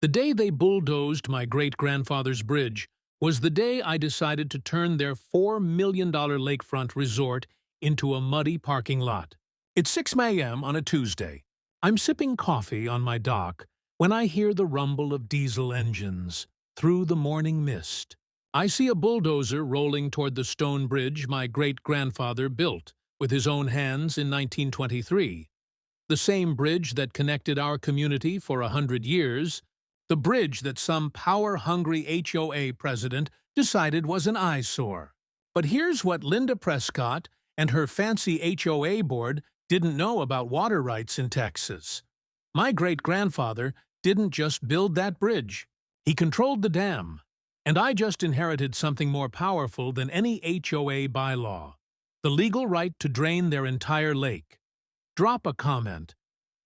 The day they bulldozed my great-grandfather's bridge was the day I decided to turn their $4 million lakefront resort into a muddy parking lot. It's 6 a.m. on a Tuesday. I'm sipping coffee on my dock when I hear the rumble of diesel engines through the morning mist. I see a bulldozer rolling toward the stone bridge my great-grandfather built with his own hands in 1923. The same bridge that connected our community for 100 years, the bridge that some power-hungry HOA president decided was an eyesore. But here's what Linda Prescott and her fancy HOA board didn't know about water rights in Texas. My great-grandfather didn't just build that bridge. He controlled the dam. And I just inherited something more powerful than any HOA bylaw: the legal right to drain their entire lake. Drop a comment.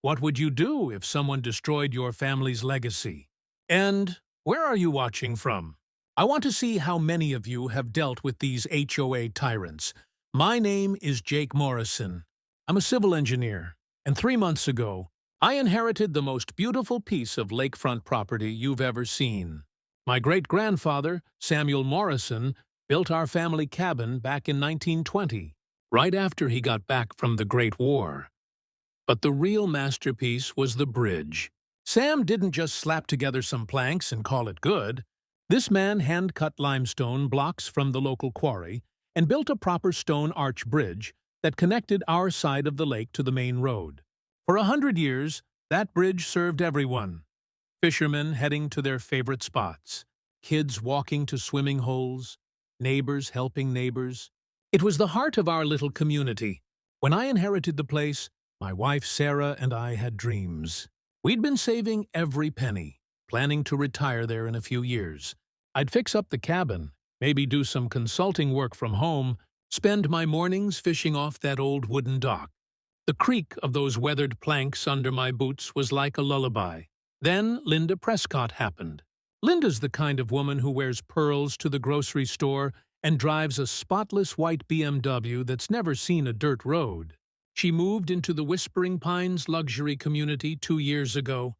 What would you do if someone destroyed your family's legacy? And where are you watching from? I want to see how many of you have dealt with these HOA tyrants. My name is Jake Morrison. I'm a civil engineer, and 3 months ago, I inherited the most beautiful piece of lakefront property you've ever seen. My great-grandfather, Samuel Morrison, built our family cabin back in 1920, right after he got back from the Great War. But the real masterpiece was the bridge. Sam didn't just slap together some planks and call it good. This man hand-cut limestone blocks from the local quarry and built a proper stone arch bridge that connected our side of the lake to the main road. For 100 years, that bridge served everyone. Fishermen heading to their favorite spots, kids walking to swimming holes, neighbors helping neighbors. It was the heart of our little community. When I inherited the place, my wife Sarah and I had dreams. We'd been saving every penny, planning to retire there in a few years. I'd fix up the cabin, maybe do some consulting work from home, spend my mornings fishing off that old wooden dock. The creak of those weathered planks under my boots was like a lullaby. Then Linda Prescott happened. Linda's the kind of woman who wears pearls to the grocery store and drives a spotless white BMW that's never seen a dirt road. She moved into the Whispering Pines luxury community 2 years ago.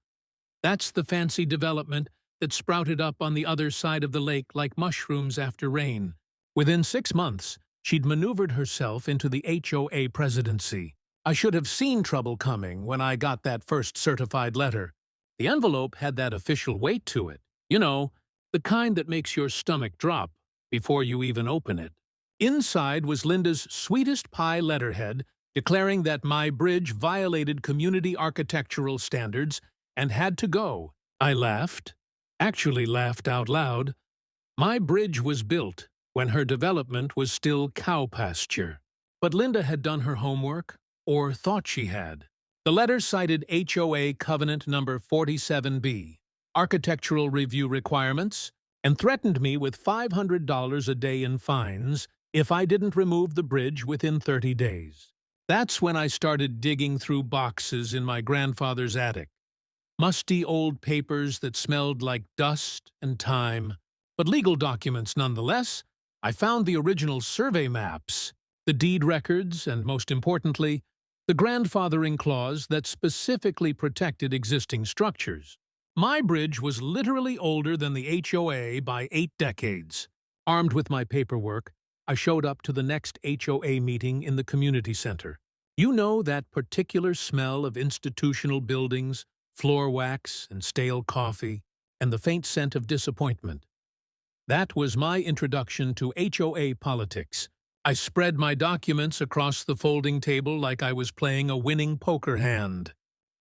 That's the fancy development that sprouted up on the other side of the lake like mushrooms after rain. Within 6 months, she'd maneuvered herself into the HOA presidency. I should have seen trouble coming when I got that first certified letter. The envelope had that official weight to it. You know, the kind that makes your stomach drop before you even open it. Inside was Linda's sweetest pie letterhead declaring that my bridge violated community architectural standards and had to go. I laughed. Actually laughed out loud. My bridge was built when her development was still cow pasture. But Linda had done her homework, or thought she had. The letter cited HOA Covenant Number 47B, architectural review requirements, and threatened me with $500 a day in fines if I didn't remove the bridge within 30 days. That's when I started digging through boxes in my grandfather's attic. Musty old papers that smelled like dust and time, but legal documents nonetheless. I found the original survey maps, the deed records, and most importantly, the grandfathering clause that specifically protected existing structures. My bridge was literally older than the HOA by 8 decades. Armed with my paperwork, I showed up to the next HOA meeting in the community center. You know that particular smell of institutional buildings, floor wax and stale coffee, and the faint scent of disappointment. That was my introduction to HOA politics. I spread my documents across the folding table like I was playing a winning poker hand.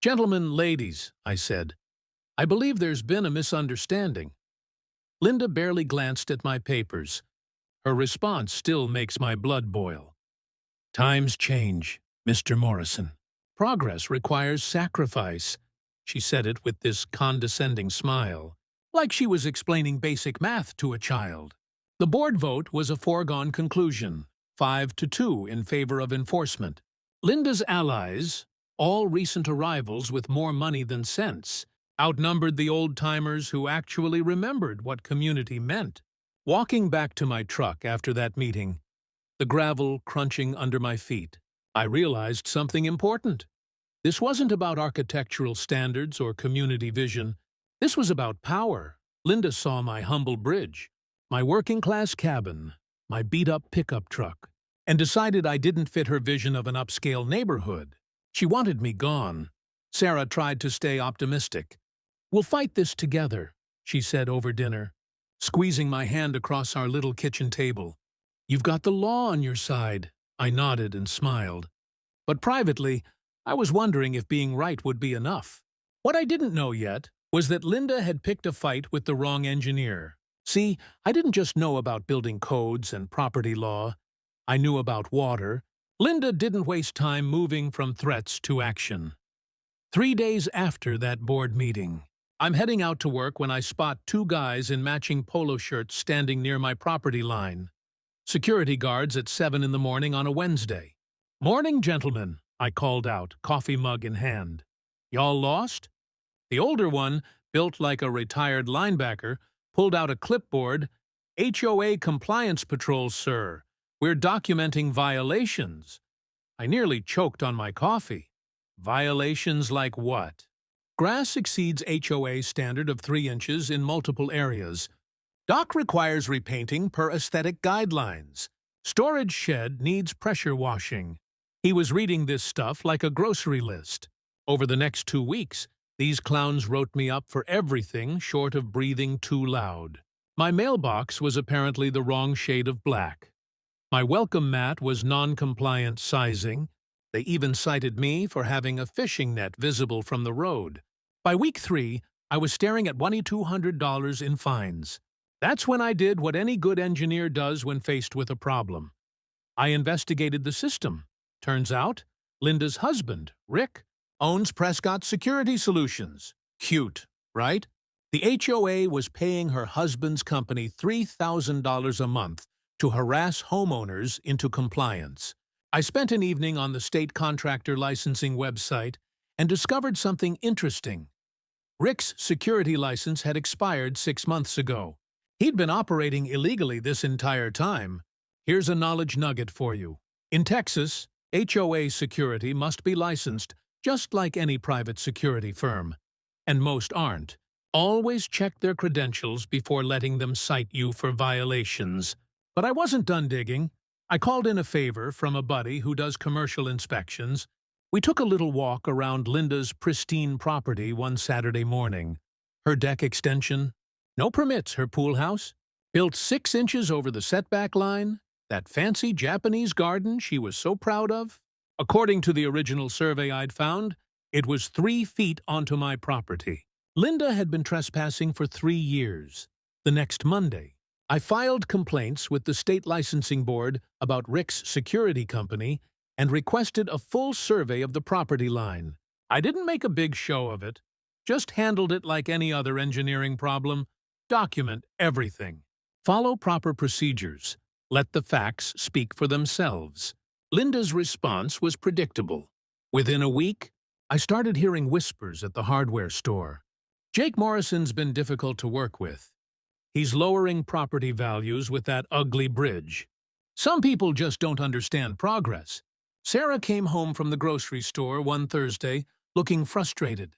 "Gentlemen, ladies," I said, "I believe there's been a misunderstanding." Linda barely glanced at my papers. Her response still makes my blood boil. "Times change, Mr. Morrison. Progress requires sacrifice." She said it with this condescending smile, like she was explaining basic math to a child. The board vote was a foregone conclusion, 5-2 in favor of enforcement. Linda's allies, all recent arrivals with more money than sense, outnumbered the old-timers who actually remembered what community meant. Walking back to my truck after that meeting, the gravel crunching under my feet, I realized something important. This wasn't about architectural standards or community vision. This was about power. Linda saw my humble bridge, my working-class cabin, my beat-up pickup truck, and decided I didn't fit her vision of an upscale neighborhood. She wanted me gone. Sarah tried to stay optimistic. "We'll fight this together," she said over dinner, squeezing my hand across our little kitchen table. "You've got the law on your side." I nodded and smiled. But privately, I was wondering if being right would be enough. What I didn't know yet was that Linda had picked a fight with the wrong engineer. See, I didn't just know about building codes and property law. I knew about water. Linda didn't waste time moving from threats to action. 3 days after that board meeting, I'm heading out to work when I spot two guys in matching polo shirts standing near my property line. Security guards at 7 in the morning on a Wednesday. "Morning, gentlemen," I called out, coffee mug in hand. "Y'all lost?" The older one, built like a retired linebacker, pulled out a clipboard. "HOA compliance patrol, sir. We're documenting violations." I nearly choked on my coffee. Violations like what? Grass exceeds HOA standard of 3 inches in multiple areas. Dock requires repainting per aesthetic guidelines. Storage shed needs pressure washing. He was reading this stuff like a grocery list. Over the next 2 weeks, these clowns wrote me up for everything short of breathing too loud. My mailbox was apparently the wrong shade of black. My welcome mat was non-compliant sizing. They even cited me for having a fishing net visible from the road. By week 3, I was staring at $2,200 in fines. That's when I did what any good engineer does when faced with a problem. I investigated the system. Turns out, Linda's husband, Rick, owns Prescott Security Solutions. Cute, right? The HOA was paying her husband's company $3,000 a month to harass homeowners into compliance. I spent an evening on the state contractor licensing website and discovered something interesting. Rick's security license had expired 6 months ago. He'd been operating illegally this entire time. Here's a knowledge nugget for you. In Texas, HOA security must be licensed just like any private security firm. And most aren't. Always check their credentials before letting them cite you for violations. But I wasn't done digging. I called in a favor from a buddy who does commercial inspections. We took a little walk around Linda's pristine property one Saturday morning. Her deck extension, no permits, her pool house, built 6 inches over the setback line, that fancy Japanese garden she was so proud of. According to the original survey I'd found, it was 3 feet onto my property. Linda had been trespassing for 3 years. The next Monday, I filed complaints with the state licensing board about Rick's security company and requested a full survey of the property line. I didn't make a big show of it, just handled it like any other engineering problem. Document everything. Follow proper procedures. Let the facts speak for themselves. Linda's response was predictable. Within a week, I started hearing whispers at the hardware store. "Jake Morrison's been difficult to work with. He's lowering property values with that ugly bridge. Some people just don't understand progress." Sarah came home from the grocery store one Thursday, looking frustrated.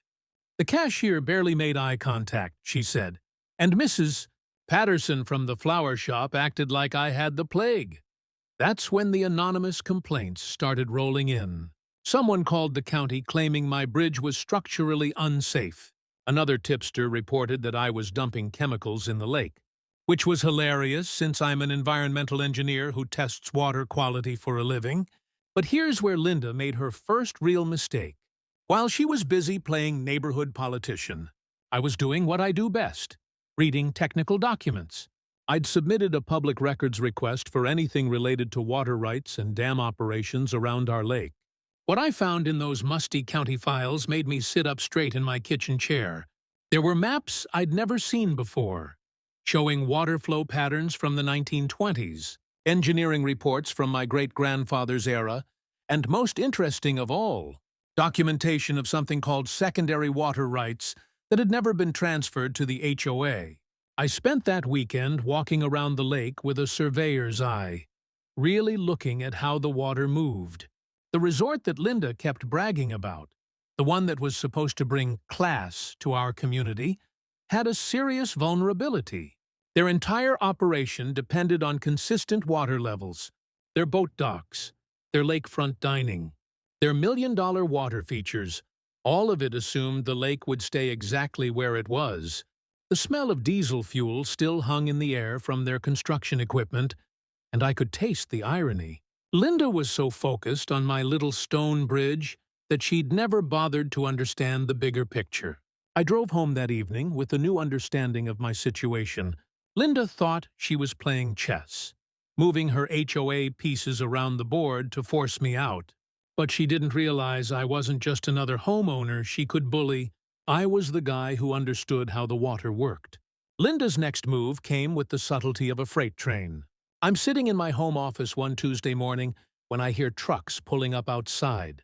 "The cashier barely made eye contact," she said, "and Mrs. Patterson from the flower shop acted like I had the plague." That's when the anonymous complaints started rolling in. Someone called the county claiming my bridge was structurally unsafe. Another tipster reported that I was dumping chemicals in the lake, which was hilarious since I'm an environmental engineer who tests water quality for a living. But here's where Linda made her first real mistake. While she was busy playing neighborhood politician, I was doing what I do best, reading technical documents. I'd submitted a public records request for anything related to water rights and dam operations around our lake. What I found in those musty county files made me sit up straight in my kitchen chair. There were maps I'd never seen before, showing water flow patterns from the 1920s, engineering reports from my great-grandfather's era, and most interesting of all, documentation of something called secondary water rights that had never been transferred to the HOA. I spent that weekend walking around the lake with a surveyor's eye, really looking at how the water moved. The resort that Linda kept bragging about, the one that was supposed to bring class to our community, had a serious vulnerability. Their entire operation depended on consistent water levels, their boat docks, their lakefront dining, their million-dollar water features. All of it assumed the lake would stay exactly where it was. The smell of diesel fuel still hung in the air from their construction equipment, and I could taste the irony. Linda was so focused on my little stone bridge that she'd never bothered to understand the bigger picture. I drove home that evening with a new understanding of my situation. Linda thought she was playing chess, moving her HOA pieces around the board to force me out. But she didn't realize I wasn't just another homeowner she could bully. I was the guy who understood how the water worked. Linda's next move came with the subtlety of a freight train. I'm sitting in my home office one Tuesday morning when I hear trucks pulling up outside.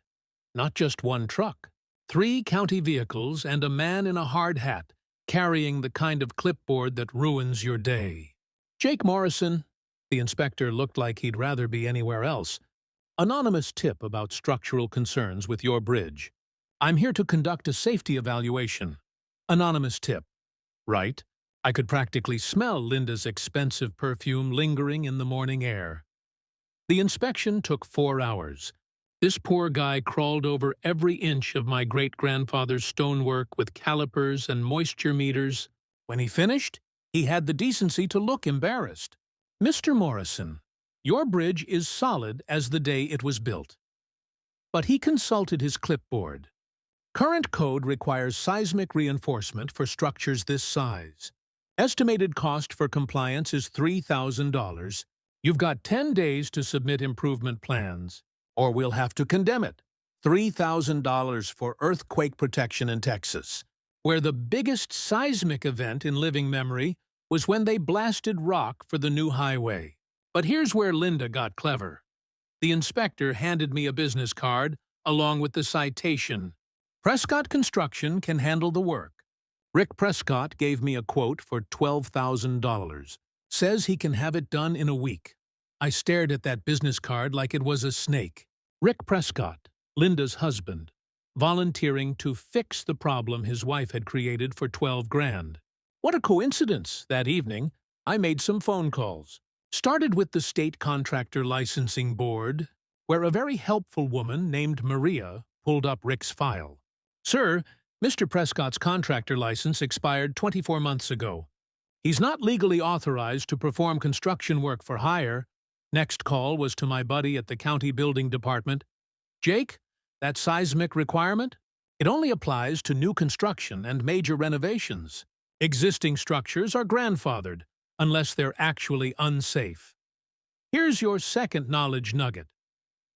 Not just one truck. 3 county vehicles and a man in a hard hat, carrying the kind of clipboard that ruins your day. Jake Morrison. The inspector looked like he'd rather be anywhere else. Anonymous tip about structural concerns with your bridge. I'm here to conduct a safety evaluation. Anonymous tip. Right? I could practically smell Linda's expensive perfume lingering in the morning air. The inspection took 4 hours. This poor guy crawled over every inch of my great-grandfather's stonework with calipers and moisture meters. When he finished, he had the decency to look embarrassed. Mr. Morrison, your bridge is solid as the day it was built. But he consulted his clipboard. Current code requires seismic reinforcement for structures this size. Estimated cost for compliance is $3,000. You've got 10 days to submit improvement plans, or we'll have to condemn it. $3,000 for earthquake protection in Texas, where the biggest seismic event in living memory was when they blasted rock for the new highway. But here's where Linda got clever. The inspector handed me a business card along with the citation. Prescott Construction can handle the work. Rick Prescott gave me a quote for $12,000. Says he can have it done in a week. I stared at that business card like it was a snake. Rick Prescott, Linda's husband, volunteering to fix the problem his wife had created for 12 grand. What a coincidence! That evening, I made some phone calls. Started with the State Contractor Licensing Board, where a very helpful woman named Maria pulled up Rick's file. Sir, Mr. Prescott's contractor license expired 24 months ago. He's not legally authorized to perform construction work for hire. Next call was to my buddy at the county building department. Jake, that seismic requirement? It only applies to new construction and major renovations. Existing structures are grandfathered, unless they're actually unsafe. Here's your second knowledge nugget.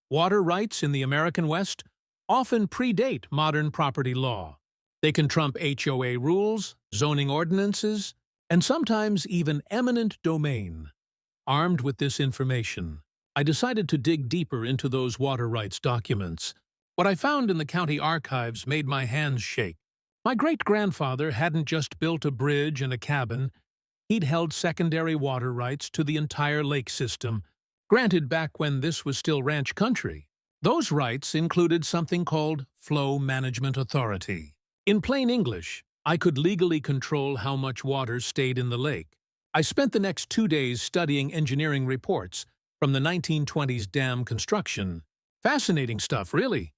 Water rights in the American West often predate modern property law. They can trump HOA rules, zoning ordinances, and sometimes even eminent domain. Armed with this information, I decided to dig deeper into those water rights documents. What I found in the county archives made my hands shake. My great-grandfather hadn't just built a bridge and a cabin. He'd held secondary water rights to the entire lake system, granted back when this was still ranch country. Those rights included something called flow management authority. In plain English, I could legally control how much water stayed in the lake. I spent the next 2 days studying engineering reports from the 1920s dam construction. Fascinating stuff, really.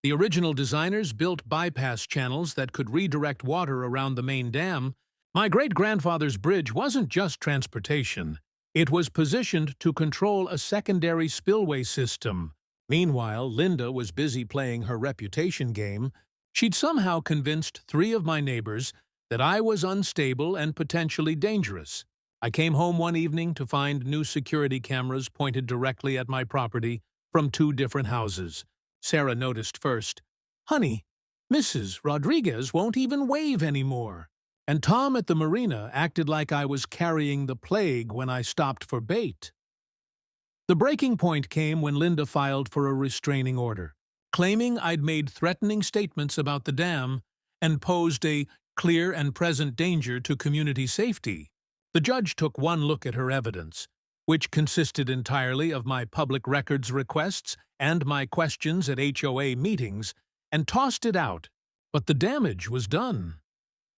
The original designers built bypass channels that could redirect water around the main dam. My great-grandfather's bridge wasn't just transportation. It was positioned to control a secondary spillway system. Meanwhile, Linda was busy playing her reputation game. She'd somehow convinced 3 of my neighbors that I was unstable and potentially dangerous. I came home one evening to find new security cameras pointed directly at my property from 2 different houses. Sarah noticed first. Honey, Mrs. Rodriguez won't even wave anymore. And Tom at the marina acted like I was carrying the plague when I stopped for bait. The breaking point came when Linda filed for a restraining order, claiming I'd made threatening statements about the dam and posed a clear and present danger to community safety. The judge took one look at her evidence, which consisted entirely of my public records requests and my questions at HOA meetings, and tossed it out. But the damage was done.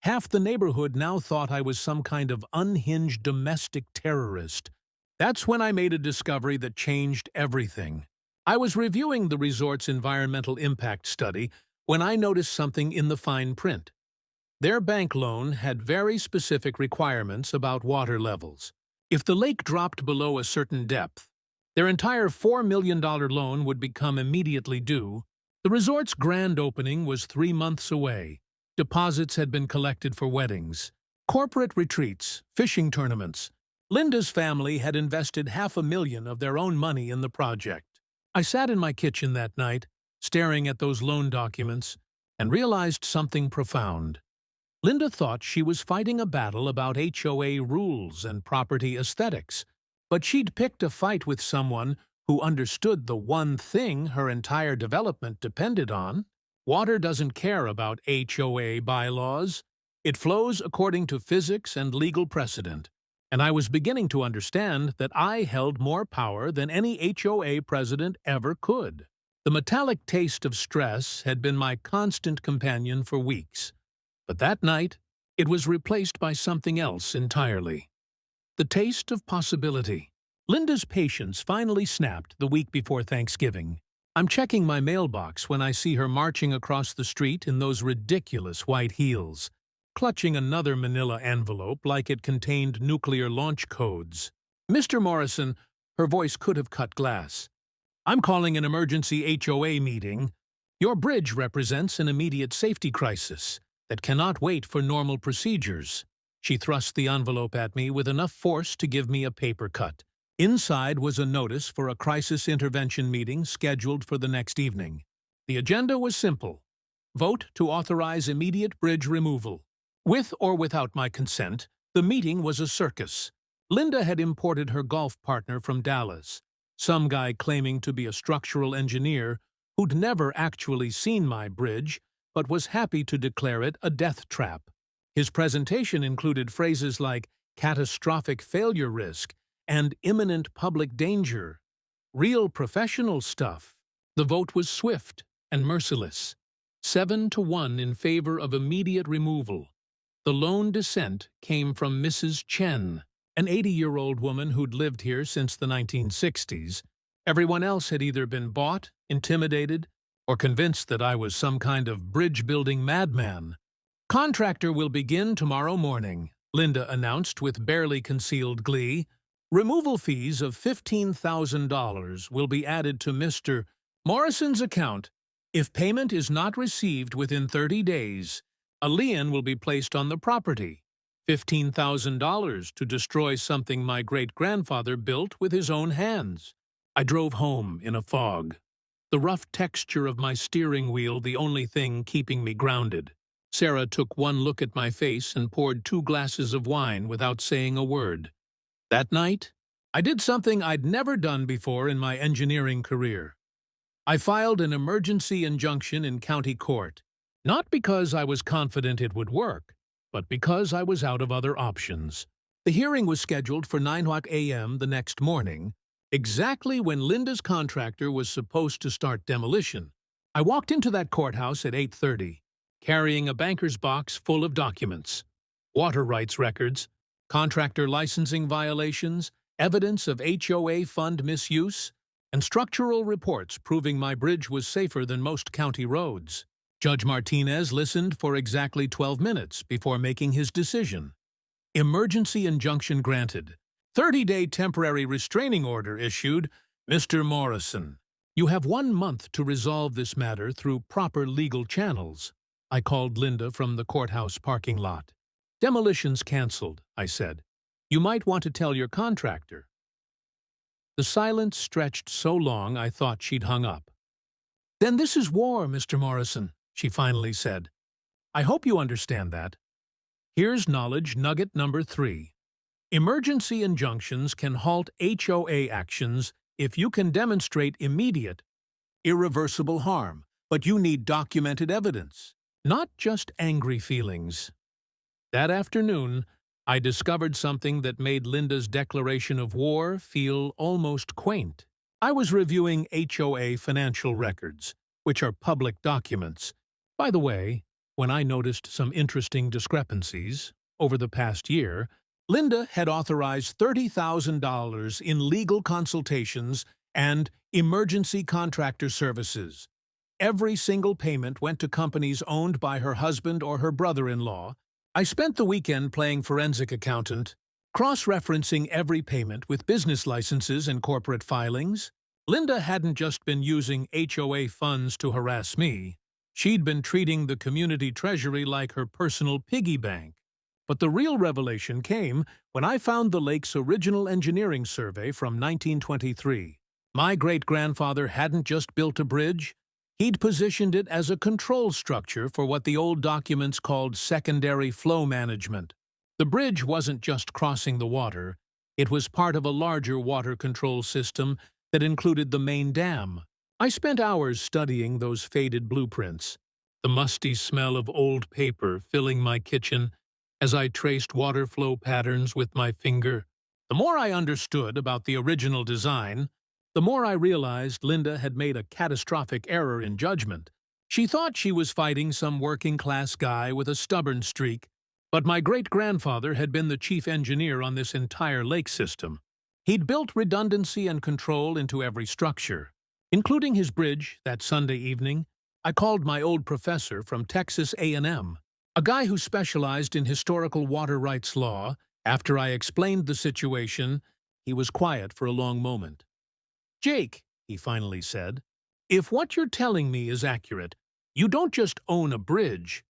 Half the neighborhood now thought I was some kind of unhinged domestic terrorist. That's when I made a discovery that changed everything. I was reviewing the resort's environmental impact study when I noticed something in the fine print. Their bank loan had very specific requirements about water levels. If the lake dropped below a certain depth, their entire $4 million loan would become immediately due. The resort's grand opening was 3 months away. Deposits had been collected for weddings, corporate retreats, fishing tournaments. Linda's family had invested $500,000 of their own money in the project. I sat in my kitchen that night, staring at those loan documents, and realized something profound. Linda thought she was fighting a battle about HOA rules and property aesthetics, but she'd picked a fight with someone who understood the one thing her entire development depended on. Water doesn't care about HOA bylaws. It flows according to physics and legal precedent, and I was beginning to understand that I held more power than any HOA president ever could. The metallic taste of stress had been my constant companion for weeks. But that night, it was replaced by something else entirely. The taste of possibility. Linda's patience finally snapped the week before Thanksgiving. I'm checking my mailbox when I see her marching across the street in those ridiculous white heels, clutching another manila envelope like it contained nuclear launch codes. "Mr. Morrison," her voice could have cut glass. "I'm calling an emergency HOA meeting. Your bridge represents an immediate safety crisis that cannot wait for normal procedures." She thrust the envelope at me with enough force to give me a paper cut. Inside was a notice for a crisis intervention meeting scheduled for the next evening. The agenda was simple: vote to authorize immediate bridge removal. With or without my consent, the meeting was a circus. Linda had imported her golf partner from Dallas, some guy claiming to be a structural engineer who'd never actually seen my bridge, but was happy to declare it a death trap. His presentation included phrases like catastrophic failure risk and imminent public danger. Real professional stuff. The vote was swift and merciless. 7-1 in favor of immediate removal. The lone dissent came from Mrs. Chen, an 80-year-old woman who'd lived here since the 1960s. Everyone else had either been bought, intimidated, or convinced that I was some kind of bridge-building madman. "Contractor will begin tomorrow morning," Linda announced with barely concealed glee. "Removal fees of $15,000 will be added to Mr. Morrison's account. If payment is not received within 30 days, a lien will be placed on the property. $15,000 to destroy something my great-grandfather built with his own hands." I drove home in a fog, the rough texture of my steering wheel the only thing keeping me grounded. Sarah took one look at my face and poured 2 glasses of wine without saying a word. That night, I did something I'd never done before in my engineering career. I filed an emergency injunction in county court, not because I was confident it would work, but because I was out of other options. The hearing was scheduled for 9 a.m. the next morning, exactly when Linda's contractor was supposed to start demolition. I walked into that courthouse at 8:30. Carrying a banker's box full of documents: water rights records, contractor licensing violations, evidence of HOA fund misuse, and structural reports proving my bridge was safer than most county roads. Judge Martinez listened for exactly 12 minutes before making his decision. Emergency injunction granted. 30-day temporary restraining order issued. "Mr. Morrison, you have 1 month to resolve this matter through proper legal channels." I called Linda from the courthouse parking lot. "Demolition's canceled," I said. "You might want to tell your contractor." The silence stretched so long I thought she'd hung up. "Then this is war, Mr. Morrison," she finally said. "I hope you understand that. Here's knowledge nugget number 3. Emergency injunctions can halt HOA actions if you can demonstrate immediate, irreversible harm, but you need documented evidence, not just angry feelings." That afternoon, I discovered something that made Linda's declaration of war feel almost quaint. I was reviewing HOA financial records, which are public documents. By the way, when I noticed some interesting discrepancies. Over the past year, Linda had authorized $30,000 in legal consultations and emergency contractor services. Every single payment went to companies owned by her husband or her brother-in-law. I spent the weekend playing forensic accountant, cross-referencing every payment with business licenses and corporate filings. Linda hadn't just been using HOA funds to harass me. She'd been treating the community treasury like her personal piggy bank. But the real revelation came when I found the lake's original engineering survey from 1923. My great-grandfather hadn't just built a bridge. He'd positioned it as a control structure for what the old documents called secondary flow management. The bridge wasn't just crossing the water. It was part of a larger water control system that included the main dam. I spent hours studying those faded blueprints, the musty smell of old paper filling my kitchen as I traced water flow patterns with my finger. The more I understood about the original design, the more I realized Linda had made a catastrophic error in judgment. She thought she was fighting some working-class guy with a stubborn streak, but my great-grandfather had been the chief engineer on this entire lake system. He'd built redundancy and control into every structure. Including his bridge that Sunday evening, I called my old professor from Texas A&M, a guy who specialized in historical water rights law. After I explained the situation, he was quiet for a long moment. "Jake," he finally said, "if what you're telling me is accurate, you don't just own a bridge.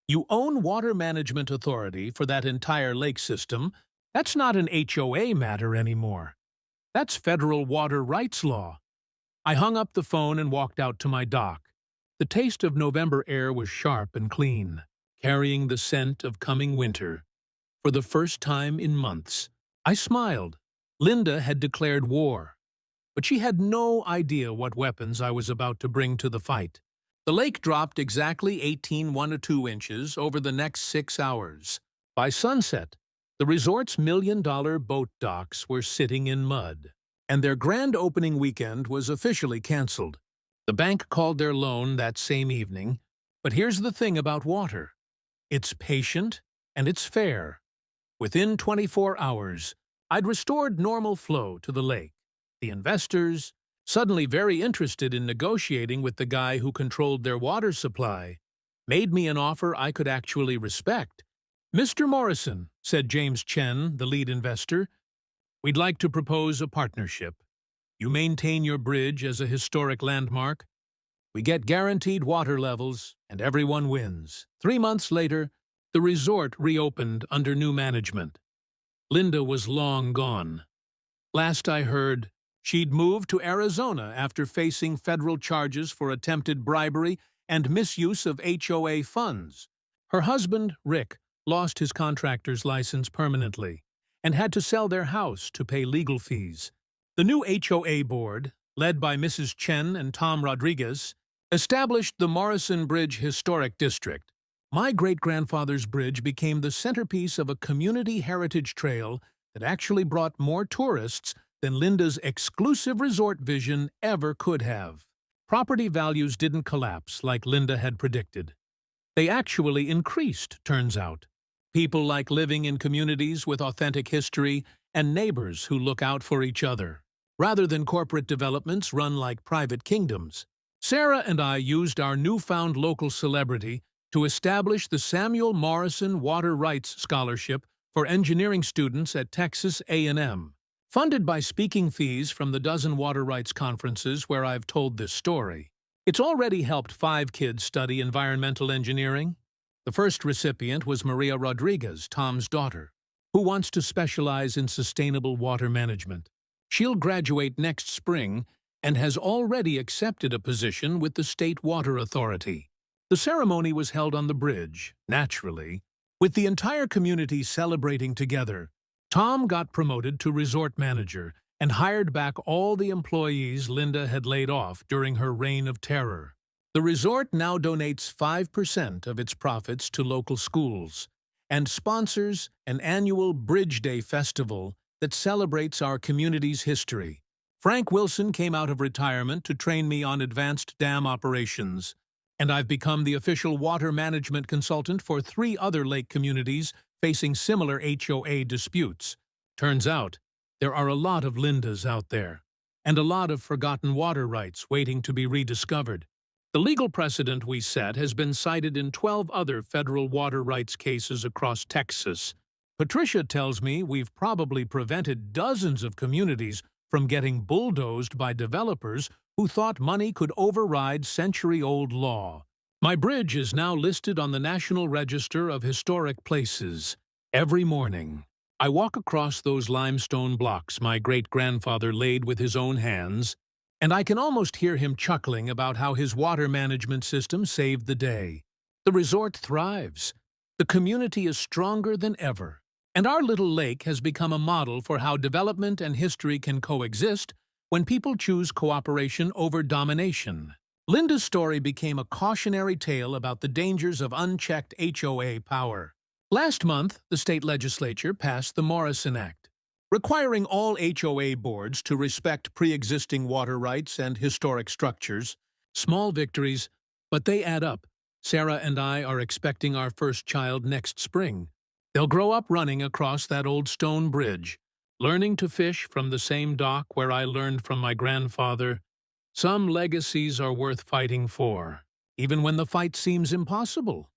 You own water management authority for that entire lake system. That's not an HOA matter anymore. That's federal water rights law." I hung up the phone and walked out to my dock. The taste of November air was sharp and clean, carrying the scent of coming winter. For the first time in months, I smiled. Linda had declared war, but she had no idea what weapons I was about to bring to the fight. The lake dropped exactly 18 1/2 inches over the next 6 hours. By sunset, the resort's $1 million boat docks were sitting in mud, and their grand opening weekend was officially canceled. The bank called their loan that same evening, but here's the thing about water. It's patient and it's fair. Within 24 hours, I'd restored normal flow to the lake. The investors, suddenly very interested in negotiating with the guy who controlled their water supply, made me an offer I could actually respect. "Mr. Morrison," said James Chen, the lead investor, "we'd like to propose a partnership. You maintain your bridge as a historic landmark. We get guaranteed water levels, and everyone wins." 3 months later, the resort reopened under new management. Linda was long gone. Last I heard, she'd moved to Arizona after facing federal charges for attempted bribery and misuse of HOA funds. Her husband, Rick, lost his contractor's license permanently and had to sell their house to pay legal fees. The new HOA board, led by Mrs. Chen and Tom Rodriguez, established the Morrison Bridge Historic District. My great-grandfather's bridge became the centerpiece of a community heritage trail that actually brought more tourists than Linda's exclusive resort vision ever could have. Property values didn't collapse like Linda had predicted. They actually increased, turns out. People like living in communities with authentic history and neighbors who look out for each other, rather than corporate developments run like private kingdoms. Sarah and I used our newfound local celebrity to establish the Samuel Morrison Water Rights Scholarship for engineering students at Texas A&M. Funded by speaking fees from the dozen water rights conferences where I've told this story, it's already helped 5 kids study environmental engineering. The first recipient was Maria Rodriguez, Tom's daughter, who wants to specialize in sustainable water management. She'll graduate next spring and has already accepted a position with the State Water Authority. The ceremony was held on the bridge, naturally, with the entire community celebrating together. Tom got promoted to resort manager and hired back all the employees Linda had laid off during her reign of terror. The resort now donates 5% of its profits to local schools and sponsors an annual Bridge Day festival that celebrates our community's history. Frank Wilson came out of retirement to train me on advanced dam operations, and I've become the official water management consultant for 3 other lake communities facing similar HOA disputes. Turns out, there are a lot of Lindas out there, and a lot of forgotten water rights waiting to be rediscovered. The legal precedent we set has been cited in 12 other federal water rights cases across Texas. Patricia tells me we've probably prevented dozens of communities from getting bulldozed by developers who thought money could override century-old law. My bridge is now listed on the National Register of Historic Places. Every morning, I walk across those limestone blocks my great-grandfather laid with his own hands, and I can almost hear him chuckling about how his water management system saved the day. The resort thrives. The community is stronger than ever, and our little lake has become a model for how development and history can coexist when people choose cooperation over domination. Linda's story became a cautionary tale about the dangers of unchecked HOA power. Last month, the state legislature passed the Morrison Act, requiring all HOA boards to respect pre-existing water rights and historic structures. Small victories, but they add up. Sarah and I are expecting our first child next spring. They'll grow up running across that old stone bridge, learning to fish from the same dock where I learned from my grandfather. Some legacies are worth fighting for, even when the fight seems impossible.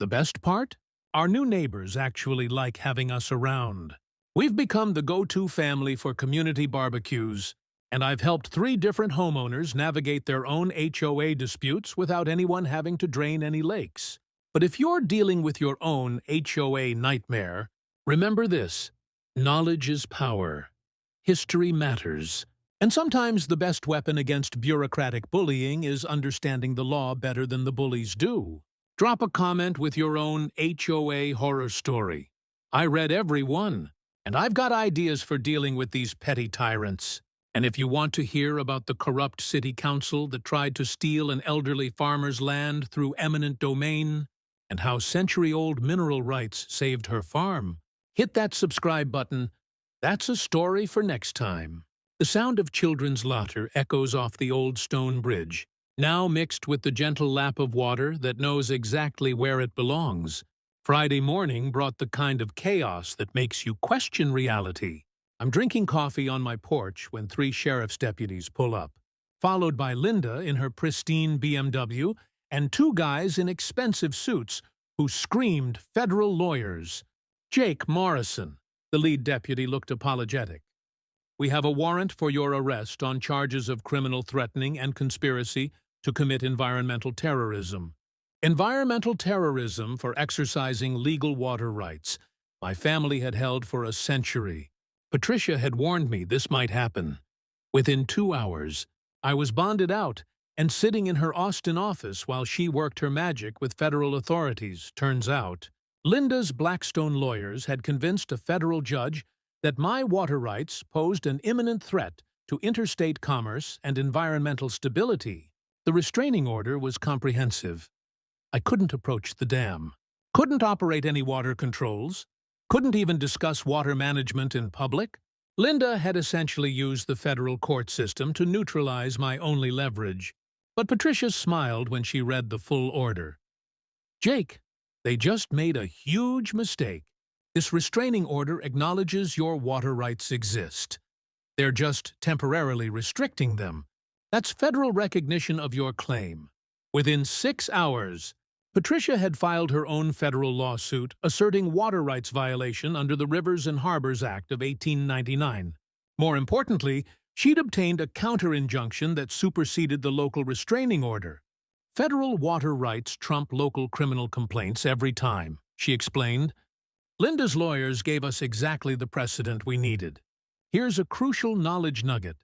The best part? Our new neighbors actually like having us around. We've become the go-to family for community barbecues, and I've helped 3 different homeowners navigate their own HOA disputes without anyone having to drain any lakes. But if you're dealing with your own HOA nightmare, remember this: knowledge is power. History matters. And sometimes the best weapon against bureaucratic bullying is understanding the law better than the bullies do. Drop a comment with your own HOA horror story. I read every one, and I've got ideas for dealing with these petty tyrants. And if you want to hear about the corrupt city council that tried to steal an elderly farmer's land through eminent domain, and how century-old mineral rights saved her farm, hit that subscribe button. That's a story for next time. The sound of children's laughter echoes off the old stone bridge, now mixed with the gentle lap of water that knows exactly where it belongs. Friday morning brought the kind of chaos that makes you question reality. I'm drinking coffee on my porch when 3 sheriff's deputies pull up, followed by Linda in her pristine BMW and 2 guys in expensive suits who screamed federal lawyers. Jake Morrison, the lead deputy, looked apologetic. "We have a warrant for your arrest on charges of criminal threatening and conspiracy to commit environmental terrorism." Environmental terrorism for exercising legal water rights my family had held for a century. Patricia had warned me this might happen. Within 2 hours, I was bonded out and sitting in her Austin office while she worked her magic with federal authorities. Turns out, Linda's Blackstone lawyers had convinced a federal judge that my water rights posed an imminent threat to interstate commerce and environmental stability. The restraining order was comprehensive. I couldn't approach the dam, couldn't operate any water controls, couldn't even discuss water management in public. Linda had essentially used the federal court system to neutralize my only leverage. But Patricia smiled when she read the full order. "Jake, they just made a huge mistake. This restraining order acknowledges your water rights exist. They're just temporarily restricting them. That's federal recognition of your claim." Within 6 hours, Patricia had filed her own federal lawsuit asserting water rights violation under the Rivers and Harbors Act of 1899. More importantly, she'd obtained a counter-injunction that superseded the local restraining order. "Federal water rights trump local criminal complaints every time," she explained. Linda's lawyers gave us exactly the precedent we needed. Here's a crucial knowledge nugget.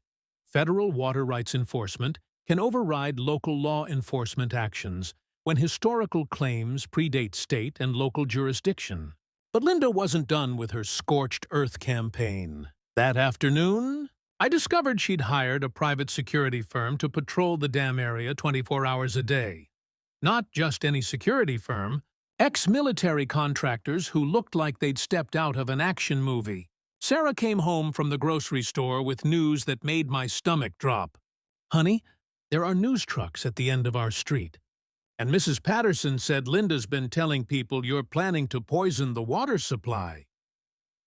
Federal water rights enforcement can override local law enforcement actions when historical claims predate state and local jurisdiction. But Linda wasn't done with her scorched earth campaign. That afternoon, I discovered she'd hired a private security firm to patrol the dam area 24 hours a day. Not just any security firm, ex-military contractors who looked like they'd stepped out of an action movie. Sarah came home from the grocery store with news that made my stomach drop. "Honey, there are news trucks at the end of our street." And Mrs. Patterson said Linda's been telling people you're planning to poison the water supply.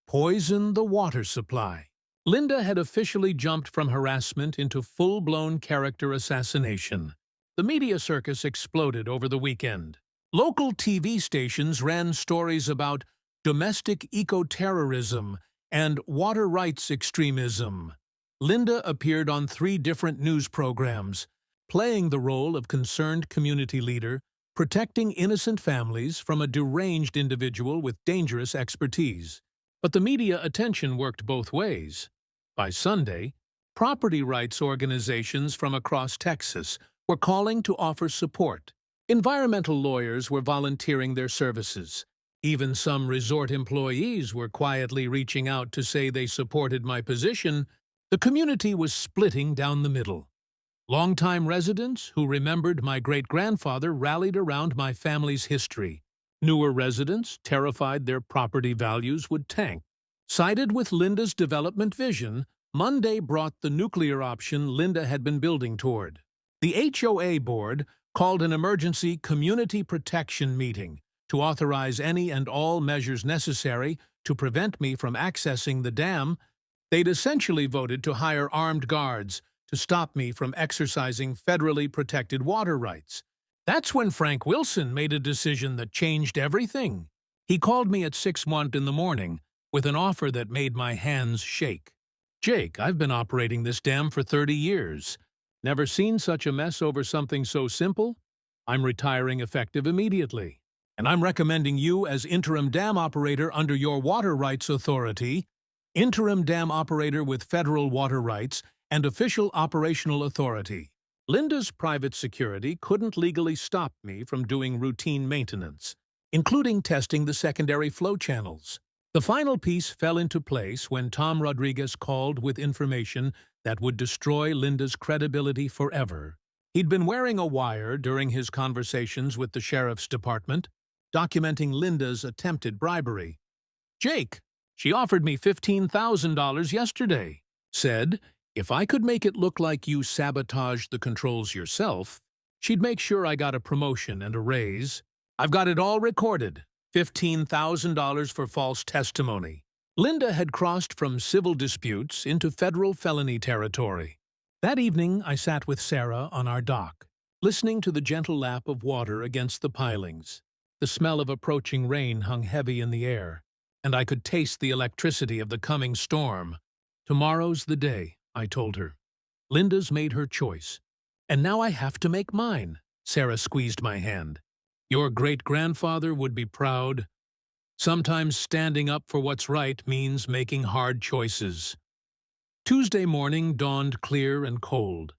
Poison the water supply. Linda had officially jumped from harassment into full-blown character assassination. The media circus exploded over the weekend. Local TV stations ran stories about domestic eco-terrorism and water rights extremism. Linda appeared on 3 different news programs, playing the role of concerned community leader, protecting innocent families from a deranged individual with dangerous expertise. But the media attention worked both ways. By Sunday, property rights organizations from across Texas were calling to offer support. Environmental lawyers were volunteering their services. Even some resort employees were quietly reaching out to say they supported my position. The community was splitting down the middle. Longtime residents who remembered my great-grandfather rallied around my family's history. Newer residents, terrified their property values would tank. Sided with Linda's development vision, Monday brought the nuclear option Linda had been building toward. The HOA board called an emergency community protection meeting to authorize any and all measures necessary to prevent me from accessing the dam. They'd essentially voted to hire armed guards to stop me from exercising federally protected water rights. That's when Frank Wilson made a decision that changed everything. He called me at 6:01 in the morning with an offer that made my hands shake. "Jake, I've been operating this dam for 30 years. Never seen such a mess over something so simple. I'm retiring effective immediately. And I'm recommending you as interim dam operator under your water rights authority, interim dam operator with federal water rights and official operational authority." Linda's private security couldn't legally stop me from doing routine maintenance, including testing the secondary flow channels. The final piece fell into place when Tom Rodriguez called with information that would destroy Linda's credibility forever. He'd been wearing a wire during his conversations with the sheriff's department, documenting Linda's attempted bribery. "Jake, she offered me $15,000 yesterday. Said, if I could make it look like you sabotaged the controls yourself, she'd make sure I got a promotion and a raise. I've got it all recorded. $15,000 for false testimony." Linda had crossed from civil disputes into federal felony territory. That evening, I sat with Sarah on our dock, listening to the gentle lap of water against the pilings. The smell of approaching rain hung heavy in the air, and I could taste the electricity of the coming storm. "Tomorrow's the day," I told her. "Linda's made her choice, and now I have to make mine." Sarah squeezed my hand. "Your great-grandfather would be proud. Sometimes standing up for what's right means making hard choices." Tuesday morning dawned clear and cold,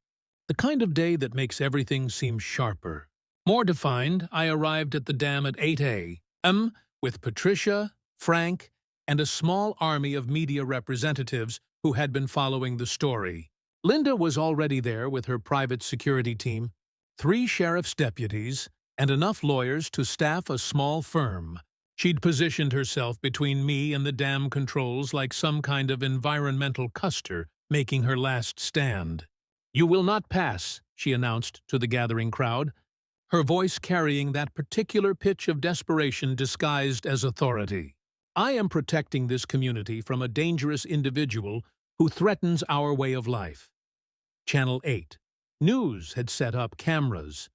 the kind of day that makes everything seem sharper. More defined, I arrived at the dam at 8 a.m. with Patricia, Frank, and a small army of media representatives who had been following the story. Linda was already there with her private security team, 3 sheriff's deputies, and enough lawyers to staff a small firm. She'd positioned herself between me and the dam controls like some kind of environmental custer making her last stand. "You will not pass," she announced to the gathering crowd, her voice carrying that particular pitch of desperation disguised as authority. "I am protecting this community from a dangerous individual who threatens our way of life." Channel 8 News had set up cameras.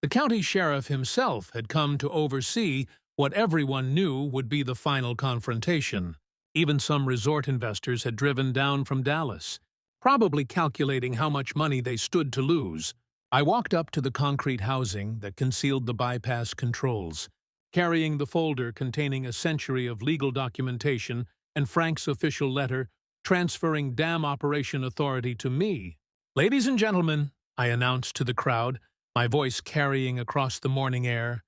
The county sheriff himself had come to oversee what everyone knew would be the final confrontation. Even some resort investors had driven down from Dallas, probably calculating how much money they stood to lose. I walked up to the concrete housing that concealed the bypass controls, carrying the folder containing a century of legal documentation and Frank's official letter transferring dam operation authority to me. "Ladies and gentlemen," I announced to the crowd, my voice carrying across the morning air,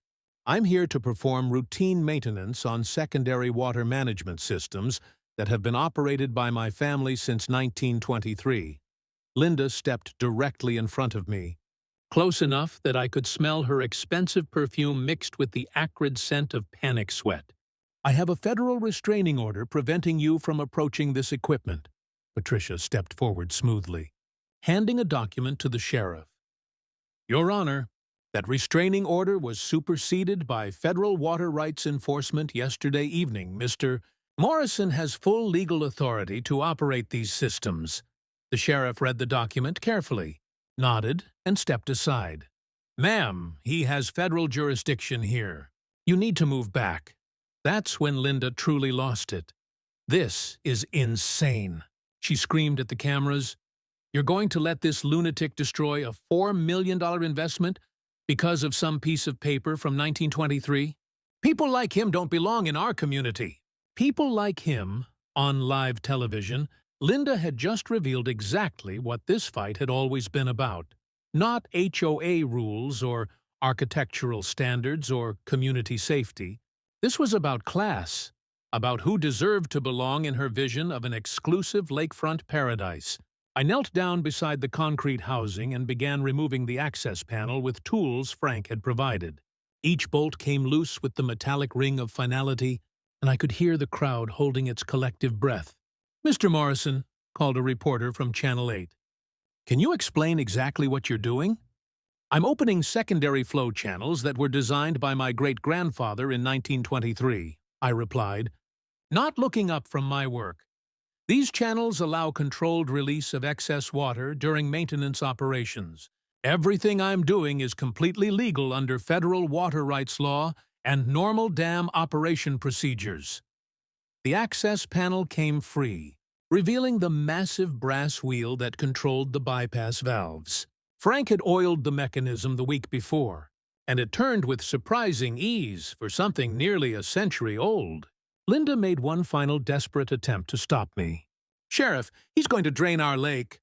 "I'm here to perform routine maintenance on secondary water management systems that have been operated by my family since 1923. Linda stepped directly in front of me, close enough that I could smell her expensive perfume mixed with the acrid scent of panic sweat. "I have a federal restraining order preventing you from approaching this equipment." Patricia stepped forward smoothly, handing a document to the sheriff. "Your Honor, That restraining order was superseded by federal water rights enforcement yesterday evening. Mr. Morrison has full legal authority to operate these systems. The sheriff read the document carefully, nodded, and stepped aside. Ma'am, he has federal jurisdiction here. You need to move back. That's when Linda truly lost it. This is insane. She screamed at the cameras. You're going to let this lunatic destroy a $4 million investment because of some piece of paper from 1923? People like him don't belong in our community. People like him, on live television, Linda had just revealed exactly what this fight had always been about. Not HOA rules or architectural standards or community safety. This was about class, about who deserved to belong in her vision of an exclusive lakefront paradise. I knelt down beside the concrete housing and began removing the access panel with tools Frank had provided. Each bolt came loose with the metallic ring of finality, and I could hear the crowd holding its collective breath. Mr. Morrison, called a reporter from Channel 8. Can you explain exactly what you're doing? I'm opening secondary flow channels that were designed by my great-grandfather in 1923, I replied, not looking up from my work. These channels allow controlled release of excess water during maintenance operations. Everything I'm doing is completely legal under federal water rights law and normal dam operation procedures. The access panel came free, revealing the massive brass wheel that controlled the bypass valves. Frank had oiled the mechanism the week before, and it turned with surprising ease for something nearly a century old. Linda made one final desperate attempt to stop me. Sheriff, he's going to drain our lake.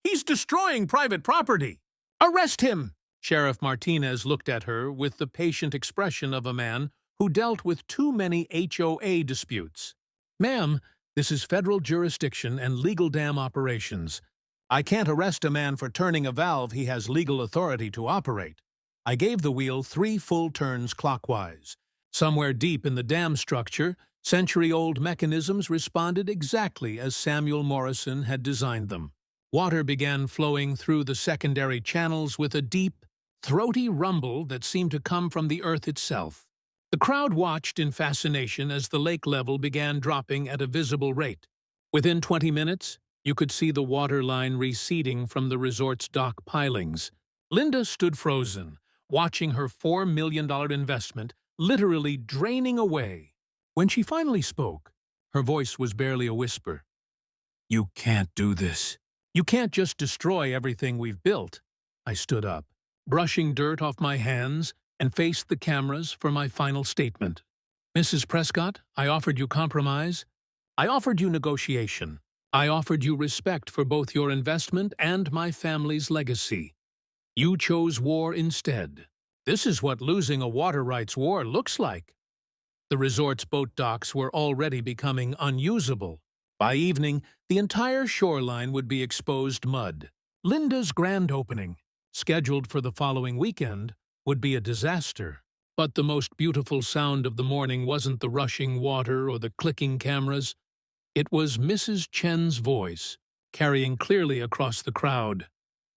He's destroying private property. Arrest him! Sheriff Martinez looked at her with the patient expression of a man who dealt with too many HOA disputes. Ma'am, this is federal jurisdiction and legal dam operations. I can't arrest a man for turning a valve he has legal authority to operate. I gave the wheel 3 full turns clockwise. Somewhere deep in the dam structure, century-old mechanisms responded exactly as Samuel Morrison had designed them. Water began flowing through the secondary channels with a deep, throaty rumble that seemed to come from the earth itself. The crowd watched in fascination as the lake level began dropping at a visible rate. Within 20 minutes, you could see the water line receding from the resort's dock pilings. Linda stood frozen, watching her $4 million investment literally draining away. When she finally spoke, her voice was barely a whisper. You can't do this. You can't just destroy everything we've built. I stood up, brushing dirt off my hands, and faced the cameras for my final statement. Mrs. Prescott, I offered you compromise. I offered you negotiation. I offered you respect for both your investment and my family's legacy. You chose war instead. This is what losing a water rights war looks like. The resort's boat docks were already becoming unusable. By evening, the entire shoreline would be exposed mud. Linda's grand opening, scheduled for the following weekend, would be a disaster. But the most beautiful sound of the morning wasn't the rushing water or the clicking cameras. It was Mrs. Chen's voice, carrying clearly across the crowd.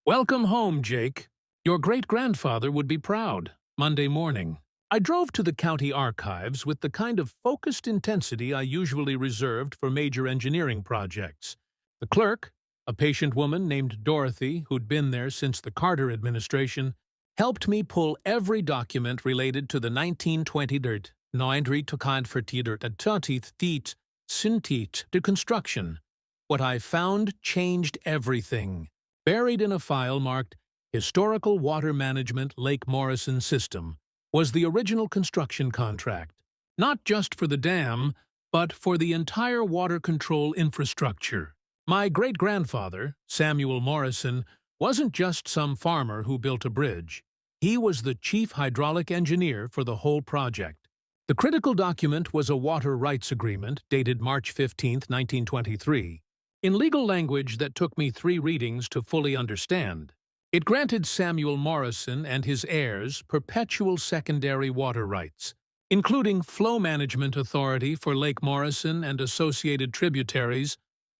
Welcome home, Jake. Your great-grandfather would be proud. Monday morning. I drove to the county archives with the kind of focused intensity I usually reserved for major engineering projects. The clerk, a patient woman named Dorothy who'd been there since the Carter administration, helped me pull every document related to the 1920 dirt, 1920 syntheet to construction. What I found changed everything. Buried in a file marked Historical Water Management Lake Morrison System was the original construction contract, not just for the dam, but for the entire water control infrastructure. My great-grandfather, Samuel Morrison, wasn't just some farmer who built a bridge. He was the chief hydraulic engineer for the whole project. The critical document was a water rights agreement dated March 15, 1923, in legal language that took me 3 readings to fully understand. It granted Samuel Morrison and his heirs perpetual secondary water rights, including flow management authority for Lake Morrison and associated tributaries.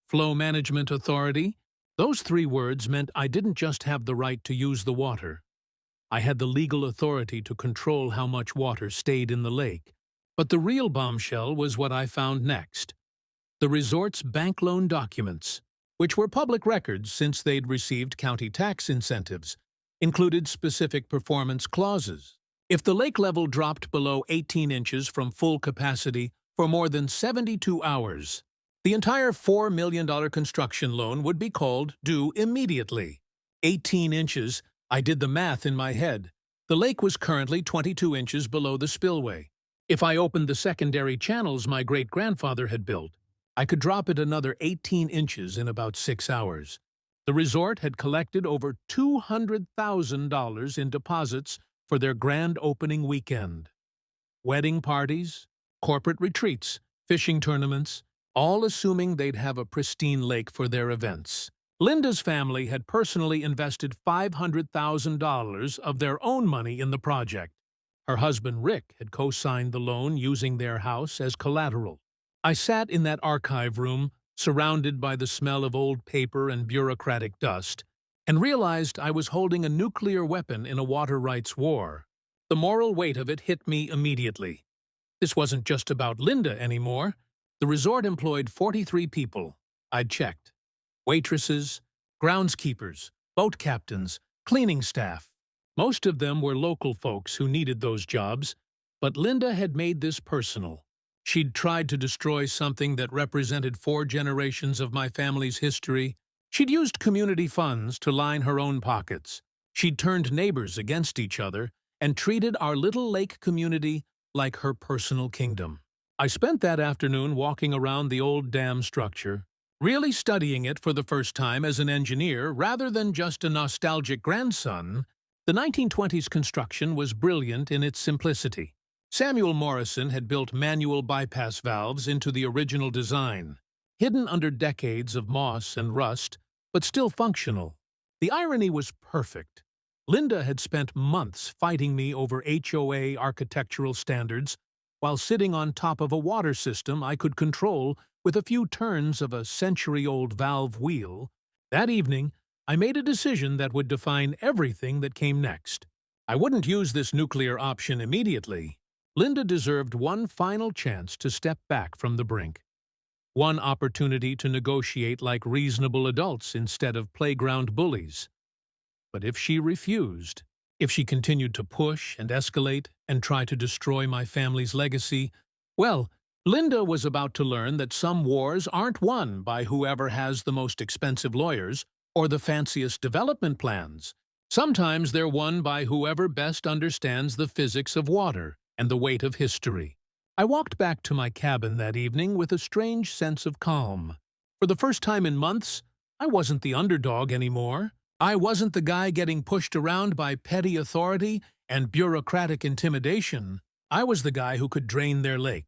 Flow management authority, those 3 words meant I didn't just have the right to use the water. I had the legal authority to control how much water stayed in the lake. But the real bombshell was what I found next. The resort's bank loan documents, which were public records since they'd received county tax incentives, included specific performance clauses. If the lake level dropped below 18 inches from full capacity for more than 72 hours, the entire $4 million construction loan would be called due immediately. 18 inches, I did the math in my head. The lake was currently 22 inches below the spillway. If I opened the secondary channels my great-grandfather had built, I could drop it another 18 inches in about 6 hours. The resort had collected over $200,000 in deposits for their grand opening weekend. Wedding parties, corporate retreats, fishing tournaments, all assuming they'd have a pristine lake for their events. Linda's family had personally invested $500,000 of their own money in the project. Her husband Rick had co-signed the loan using their house as collateral. I sat in that archive room, surrounded by the smell of old paper and bureaucratic dust, and realized I was holding a nuclear weapon in a water rights war. The moral weight of it hit me immediately. This wasn't just about Linda anymore. The resort employed 43 people. I'd checked. Waitresses, groundskeepers, boat captains, cleaning staff. Most of them were local folks who needed those jobs, but Linda had made this personal. She'd tried to destroy something that represented 4 generations of my family's history. She'd used community funds to line her own pockets. She'd turned neighbors against each other and treated our little lake community like her personal kingdom. I spent that afternoon walking around the old dam structure, really studying it for the first time as an engineer rather than just a nostalgic grandson. The 1920s construction was brilliant in its simplicity. Samuel Morrison had built manual bypass valves into the original design, hidden under decades of moss and rust, but still functional. The irony was perfect. Linda had spent months fighting me over HOA architectural standards while sitting on top of a water system I could control with a few turns of a century-old valve wheel. That evening, I made a decision that would define everything that came next. I wouldn't use this nuclear option immediately. Linda deserved one final chance to step back from the brink. One opportunity to negotiate like reasonable adults instead of playground bullies. But if she refused, if she continued to push and escalate and try to destroy my family's legacy, well, Linda was about to learn that some wars aren't won by whoever has the most expensive lawyers or the fanciest development plans. Sometimes they're won by whoever best understands the physics of water and the weight of history. I walked back to my cabin that evening with a strange sense of calm. For the first time in months, I wasn't the underdog anymore. I wasn't the guy getting pushed around by petty authority and bureaucratic intimidation. I was the guy who could drain their lake.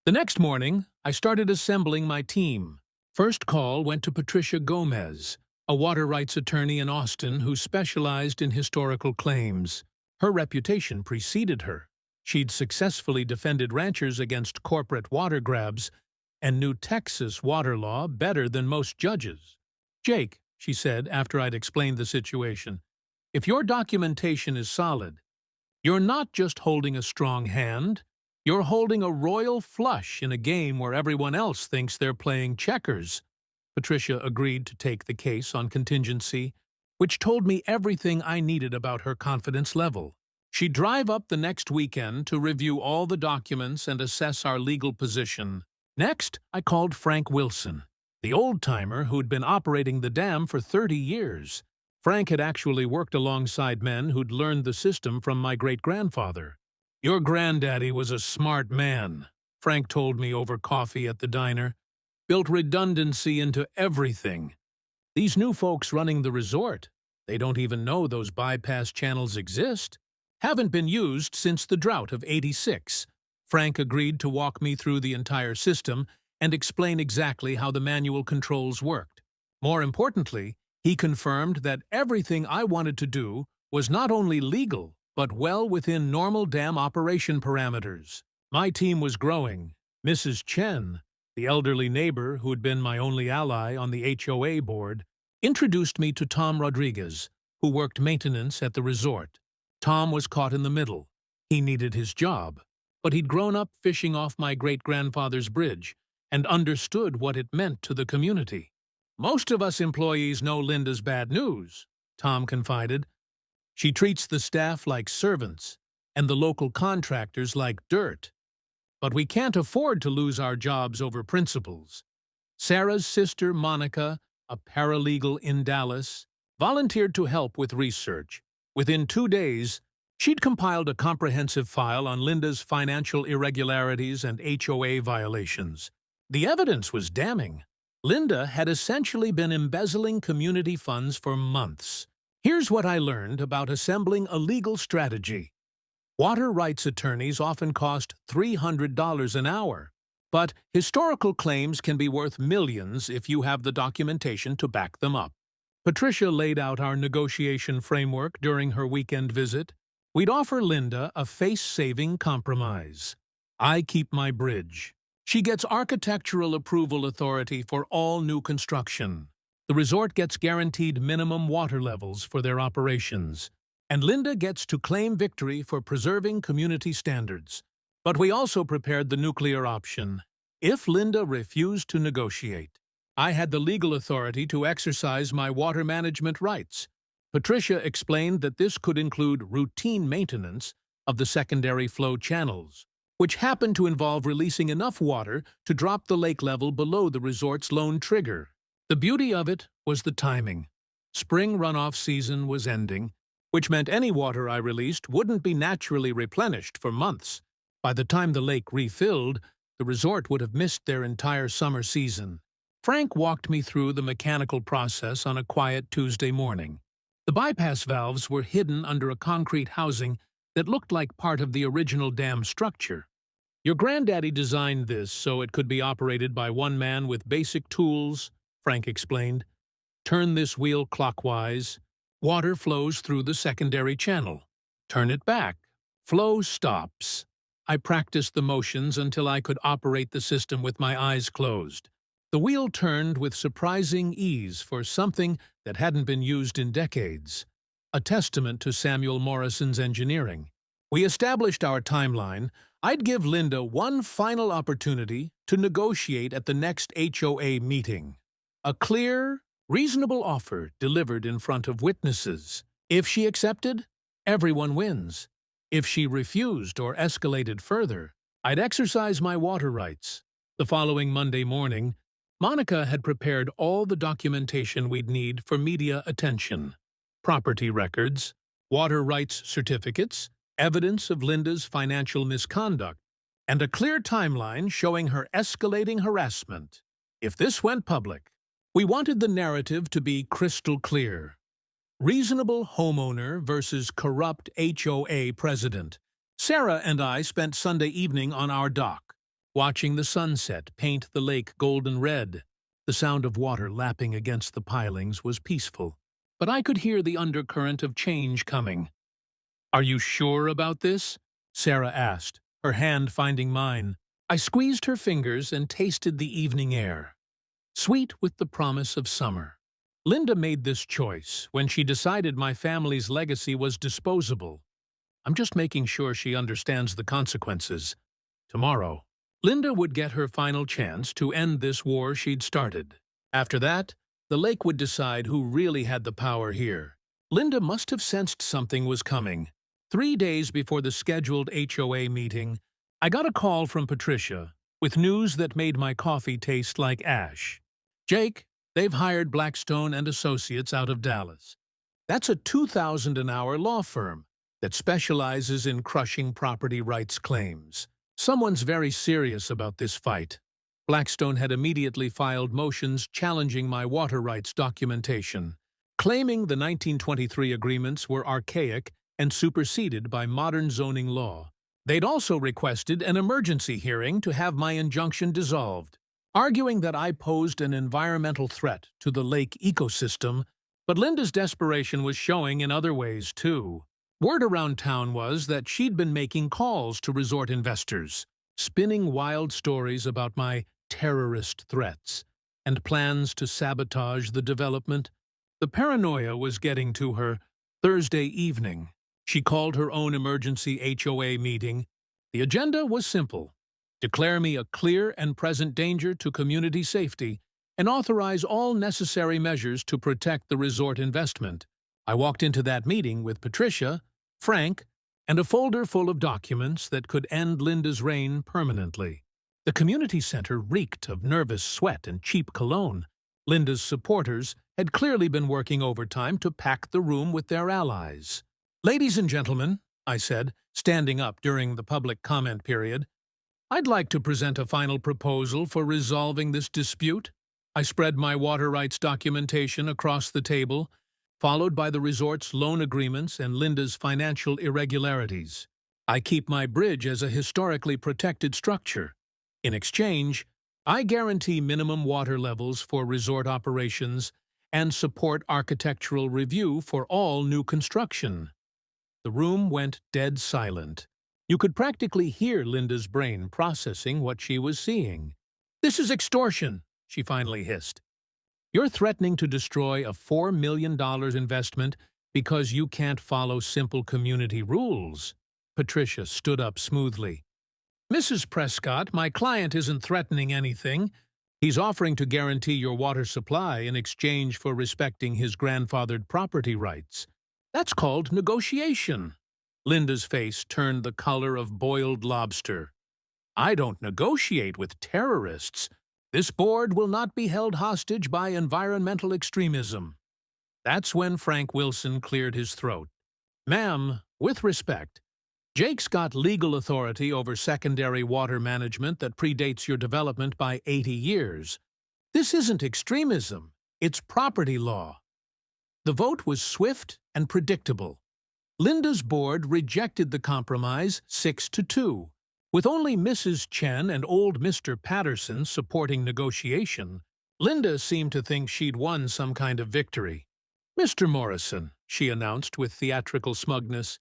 The next morning, I started assembling my team. First call went to Patricia Gomez, a water rights attorney in Austin who specialized in historical claims. Her reputation preceded her. She'd successfully defended ranchers against corporate water grabs and knew Texas water law better than most judges. "Jake," she said after I'd explained the situation, "if your documentation is solid, you're not just holding a strong hand, you're holding a royal flush in a game where everyone else thinks they're playing checkers." Patricia agreed to take the case on contingency, which told me everything I needed about her confidence level. She'd drive up the next weekend to review all the documents and assess our legal position. Next, I called Frank Wilson, the old-timer who'd been operating the dam for 30 years. Frank had actually worked alongside men who'd learned the system from my great-grandfather. "Your granddaddy was a smart man," Frank told me over coffee at the diner. "Built redundancy into everything. These new folks running the resort, they don't even know those bypass channels exist. Haven't been used since the drought of '86. Frank agreed to walk me through the entire system and explain exactly how the manual controls worked. More importantly, he confirmed that everything I wanted to do was not only legal, but well within normal dam operation parameters. My team was growing. Mrs. Chen, the elderly neighbor who'd been my only ally on the HOA board, introduced me to Tom Rodriguez, who worked maintenance at the resort. Tom was caught in the middle. He needed his job, but he'd grown up fishing off my great-grandfather's bridge and understood what it meant to the community. "Most of us employees know Linda's bad news," Tom confided. "She treats the staff like servants and the local contractors like dirt. But we can't afford to lose our jobs over principles." Sarah's sister, Monica, a paralegal in Dallas, volunteered to help with research. Within 2 days, she'd compiled a comprehensive file on Linda's financial irregularities and HOA violations. The evidence was damning. Linda had essentially been embezzling community funds for months. Here's what I learned about assembling a legal strategy. Water rights attorneys often cost $300 an hour, but historical claims can be worth millions if you have the documentation to back them up. Patricia laid out our negotiation framework during her weekend visit. We'd offer Linda a face-saving compromise. I keep my bridge. She gets architectural approval authority for all new construction. The resort gets guaranteed minimum water levels for their operations. And Linda gets to claim victory for preserving community standards. But we also prepared the nuclear option. If Linda refused to negotiate, I had the legal authority to exercise my water management rights. Patricia explained that this could include routine maintenance of the secondary flow channels, which happened to involve releasing enough water to drop the lake level below the resort's lone trigger. The beauty of it was the timing. Spring runoff season was ending, which meant any water I released wouldn't be naturally replenished for months. By the time the lake refilled, the resort would have missed their entire summer season. Frank walked me through the mechanical process on a quiet Tuesday morning. The bypass valves were hidden under a concrete housing that looked like part of the original dam structure. "Your granddaddy designed this so it could be operated by one man with basic tools," Frank explained. "Turn this wheel clockwise. Water flows through the secondary channel. Turn it back. Flow stops." I practiced the motions until I could operate the system with my eyes closed. The wheel turned with surprising ease for something that hadn't been used in decades. A testament to Samuel Morrison's engineering. We established our timeline. I'd give Linda one final opportunity to negotiate at the next HOA meeting. A clear, reasonable offer delivered in front of witnesses. If she accepted, everyone wins. If she refused or escalated further, I'd exercise my water rights. The following Monday morning, Monica had prepared all the documentation we'd need for media attention. Property records, water rights certificates, evidence of Linda's financial misconduct, and a clear timeline showing her escalating harassment. If this went public, we wanted the narrative to be crystal clear. Reasonable homeowner versus corrupt HOA president. Sarah and I spent Sunday evening on our dock, watching the sunset paint the lake golden red. The sound of water lapping against the pilings was peaceful, but I could hear the undercurrent of change coming. "Are you sure about this?" Sarah asked, her hand finding mine. I squeezed her fingers and tasted the evening air, sweet with the promise of summer. Linda made this choice when she decided my family's legacy was disposable. I'm just making sure she understands the consequences. Tomorrow, Linda would get her final chance to end this war she'd started. After that, the lake would decide who really had the power here. Linda must have sensed something was coming. 3 days before the scheduled HOA meeting, I got a call from Patricia with news that made my coffee taste like ash. "Jake, they've hired Blackstone and Associates out of Dallas. That's a $2,000 an hour law firm that specializes in crushing property rights claims. Someone's very serious about this fight." Blackstone had immediately filed motions challenging my water rights documentation, claiming the 1923 agreements were archaic and superseded by modern zoning law. They'd also requested an emergency hearing to have my injunction dissolved, arguing that I posed an environmental threat to the lake ecosystem, but Linda's desperation was showing in other ways, too. Word around town was that she'd been making calls to resort investors, spinning wild stories about my terrorist threats and plans to sabotage the development. The paranoia was getting to her. Thursday evening, She called her own emergency HOA meeting. The agenda was simple: declare me a clear and present danger to community safety and authorize all necessary measures to protect the resort investment. I walked into that meeting with Patricia, Frank, and a folder full of documents that could end Linda's reign permanently. The community center reeked of nervous sweat and cheap cologne. Linda's supporters had clearly been working overtime to pack the room with their allies. "Ladies and gentlemen," I said, standing up during the public comment period, "I'd like to present a final proposal for resolving this dispute." I spread my water rights documentation across the table, followed by the resort's loan agreements and Linda's financial irregularities. I keep my bridge as a historically protected structure. In exchange, I guarantee minimum water levels for resort operations and support architectural review for all new construction. The room went dead silent. You could practically hear Linda's brain processing what she was seeing. "This is extortion," she finally hissed. "You're threatening to destroy a $4 million investment because you can't follow simple community rules." Patricia stood up smoothly. "Mrs. Prescott, my client isn't threatening anything. He's offering to guarantee your water supply in exchange for respecting his grandfathered property rights. That's called negotiation." Linda's face turned the color of boiled lobster. "I don't negotiate with terrorists. This board will not be held hostage by environmental extremism." That's when Frank Wilson cleared his throat. "Ma'am, with respect, Jake's got legal authority over secondary water management that predates your development by 80 years. This isn't extremism, it's property law." The vote was swift and predictable. Linda's board rejected the compromise 6-2. With only Mrs. Chen and old Mr. Patterson supporting negotiation, Linda seemed to think she'd won some kind of victory. "Mr. Morrison," she announced with theatrical smugness,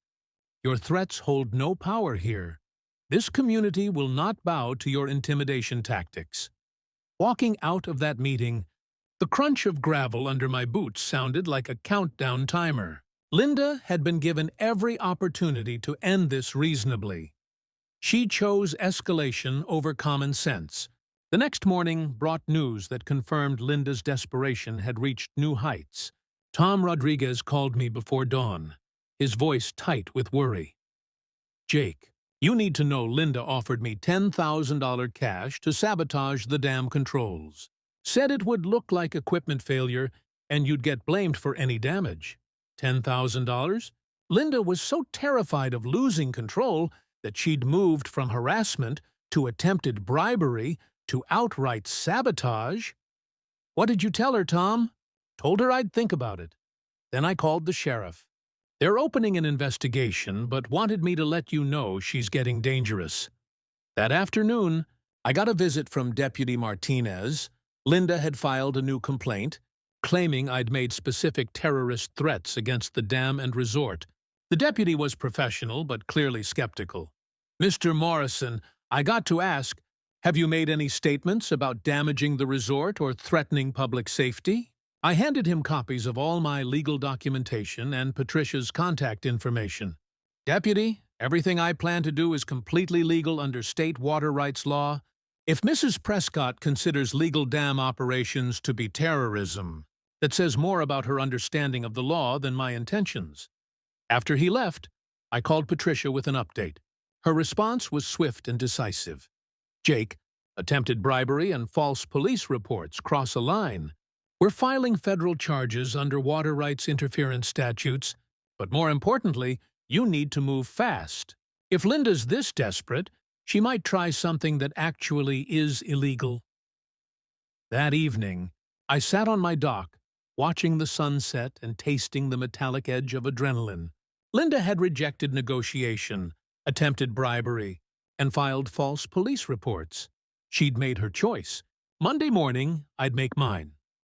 "your threats hold no power here. This community will not bow to your intimidation tactics." Walking out of that meeting, the crunch of gravel under my boots sounded like a countdown timer. Linda had been given every opportunity to end this reasonably. She chose escalation over common sense. The next morning brought news that confirmed Linda's desperation had reached new heights. Tom Rodriguez called me before dawn, his voice tight with worry. "Jake, you need to know Linda offered me $10,000 cash to sabotage the dam controls. Said it would look like equipment failure and you'd get blamed for any damage." $10,000? Linda was so terrified of losing control that she'd moved from harassment to attempted bribery to outright sabotage. "What did you tell her, Tom?" "Told her I'd think about it." Then I called the sheriff. "They're opening an investigation, but wanted me to let you know she's getting dangerous." That afternoon, I got a visit from Deputy Martinez. Linda had filed a new complaint, claiming I'd made specific terrorist threats against the dam and resort. The deputy was professional, but clearly skeptical. "Mr. Morrison, I got to ask, have you made any statements about damaging the resort or threatening public safety?" I handed him copies of all my legal documentation and Patricia's contact information. "Deputy, everything I plan to do is completely legal under state water rights law. If Mrs. Prescott considers legal dam operations to be terrorism, that says more about her understanding of the law than my intentions." After he left, I called Patricia with an update. Her response was swift and decisive. "Jake, attempted bribery and false police reports cross a line. We're filing federal charges under water rights interference statutes, but more importantly, you need to move fast. If Linda's this desperate, she might try something that actually is illegal." That evening, I sat on my dock, watching the sunset and tasting the metallic edge of adrenaline. Linda had rejected negotiation, attempted bribery, and filed false police reports. She'd made her choice. Monday morning, I'd make mine.